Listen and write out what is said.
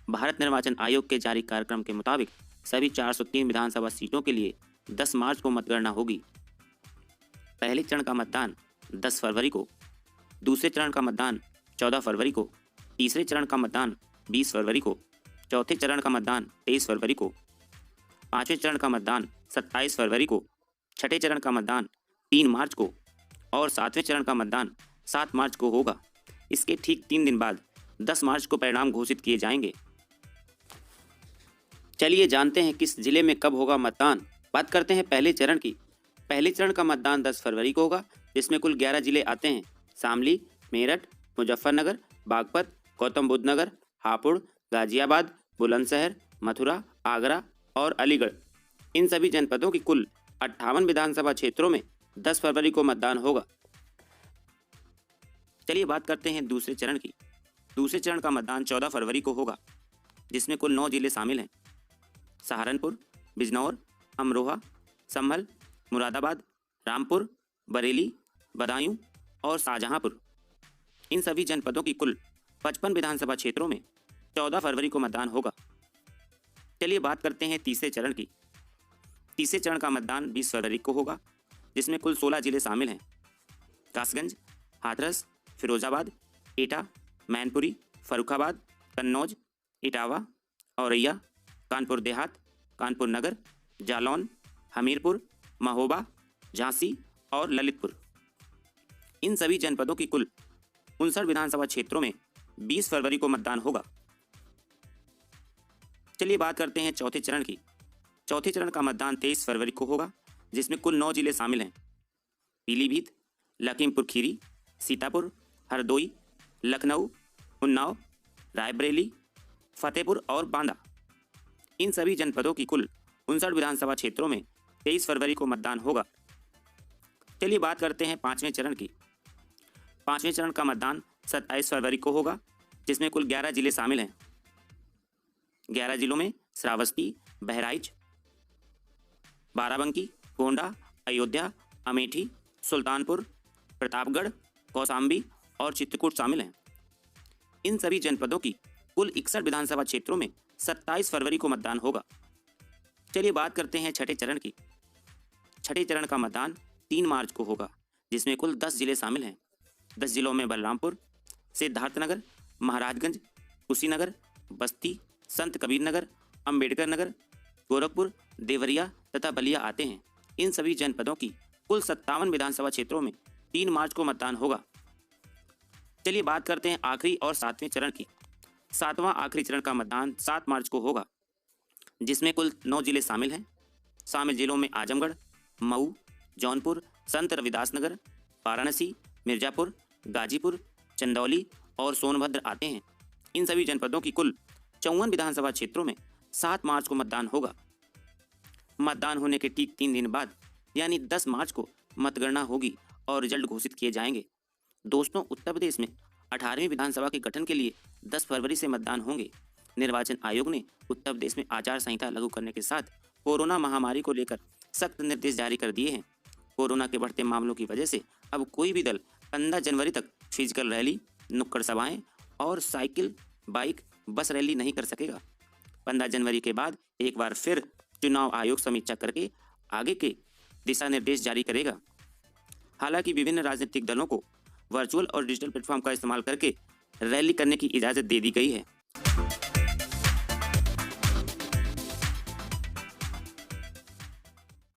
भारत निर्वाचन आयोग के जारी कार्यक्रम के मुताबिक सभी 403 विधानसभा सीटों के लिए 10 मार्च को मतगणना होगी। पहले चरण का मतदान 10 फरवरी को, दूसरे चरण का मतदान 14 फरवरी को, तीसरे चरण का मतदान 20 फरवरी को, चौथे चरण का मतदान 23 फरवरी को, पांचवें चरण का मतदान 27 फरवरी को, छठे चरण का मतदान 3 मार्च को और सातवें चरण का मतदान 7 मार्च को होगा। इसके ठीक 3 दिन बाद 10 मार्च को परिणाम घोषित किए जाएंगे। चलिए जानते हैं किस जिले में कब होगा मतदान। बात करते हैं पहले चरण की। पहले चरण का मतदान 10 फरवरी को होगा, जिसमें कुल 11 जिले आते हैं। शामली, मेरठ, मुजफ्फरनगर, बागपत, गौतम बुद्ध नगर, हापुड़, गाजियाबाद, बुलंदशहर, मथुरा, आगरा और अलीगढ़। इन सभी जनपदों की कुल 58 विधानसभा क्षेत्रों में 10 फरवरी को मतदान होगा। चलिए बात करते हैं दूसरे चरण की। दूसरे चरण का मतदान 14 फरवरी को होगा, जिसमें कुल 9 जिले शामिल हैं। सहारनपुर, बिजनौर, अमरोहा, संभल, मुरादाबाद, रामपुर, बरेली, बदायूं और शाहजहांपुर। इन सभी जनपदों की कुल 55 विधानसभा क्षेत्रों में 14 फरवरी को मतदान होगा। चलिए बात करते हैं तीसरे चरण की। तीसरे चरण का मतदान 20 फरवरी को होगा, जिसमें कुल 16 जिले शामिल हैं। कासगंज, हाथरस, फिरोजाबाद, एटा, मैनपुरी, फर्रुखाबाद, कन्नौज, इटावा, औरैया, कानपुर देहात, कानपुर नगर, जालौन, हमीरपुर, महोबा, झांसी और ललितपुर। इन सभी जनपदों की कुल 59 विधानसभा क्षेत्रों में 20 फरवरी को मतदान होगा। चलिए बात करते हैं चौथे चरण की। चौथे चरण का मतदान 23 फरवरी को होगा, जिसमें कुल 9 जिले शामिल हैं। पीलीभीत, लखीमपुर खीरी, सीतापुर, हरदोई, लखनऊ, उन्नाव, रायबरेली, फतेहपुर और बांदा। इन सभी जनपदों की कुल 59 विधानसभा क्षेत्रों में 23 फरवरी को मतदान होगा। चलिए बात करते हैं पांचवें चरण की। पांचवें चरण का मतदान 27 फरवरी को होगा, जिसमें कुल 11 जिले शामिल हैं। 11 जिलों में श्रावस्ती, बहराइच, बाराबंकी, गोंडा, अयोध्या, अमेठी, सुल्तानपुर, प्रतापगढ़, कौशाम्बी और चित्रकूट शामिल हैं। इन सभी जनपदों की कुल 61 विधानसभा क्षेत्रों में 27 फरवरी को मतदान होगा। चलिए बात करते हैं छठे चरण की। छठे चरण का मतदान 3 मार्च को होगा, जिसमें कुल 10 जिले शामिल हैं। 10 जिलों में बलरामपुर, सिद्धार्थनगर, महाराजगंज, कुशीनगर, बस्ती, संत कबीर नगर, अम्बेडकर नगर, गोरखपुर, देवरिया तथा बलिया आते हैं। इन सभी जनपदों की कुल 57 विधानसभा क्षेत्रों में 3 मार्च को मतदान होगा। चलिए बात करते हैं आखिरी और 7वें चरण की। 7वां आखिरी चरण का मतदान 7 मार्च को होगा, जिसमें कुल 9 जिले शामिल हैं। शामिल जिलों में आजमगढ़, मऊ, जौनपुर, संत रविदास नगर, वाराणसी, मिर्जापुर, गाजीपुर, चंदौली और सोनभद्र आते हैं। इन सभी जनपदों की कुल 54 विधानसभा क्षेत्रों में 7 मार्च को मतदान होगा। मतदान होने के ठीक 3 दिन बाद यानी 10 मार्च को मतगणना होगी और रिजल्ट घोषित किए जाएंगे। दोस्तों, उत्तर प्रदेश में 18वीं विधानसभा के गठन के लिए 10 फरवरी से मतदान होंगे। निर्वाचन आयोग ने उत्तर प्रदेश में आचार संहिता लागू करने के साथ कोरोना महामारी को लेकर सख्त निर्देश जारी कर दिए हैं। कोरोना के बढ़ते मामलों की वजह से अब कोई भी दल 15 जनवरी तक फिजिकल रैली, नुक्कड़ सभाएं और साइकिल, बाइक, बस रैली नहीं कर सकेगा। 15 जनवरी के बाद एक बार फिर चुनाव आयोग समीक्षा करके आगे के दिशा निर्देश जारी करेगा। हालांकि विभिन्न राजनीतिक दलों को वर्चुअल और डिजिटल प्लेटफॉर्म का इस्तेमाल करके रैली करने की इजाज़त दे दी गई है।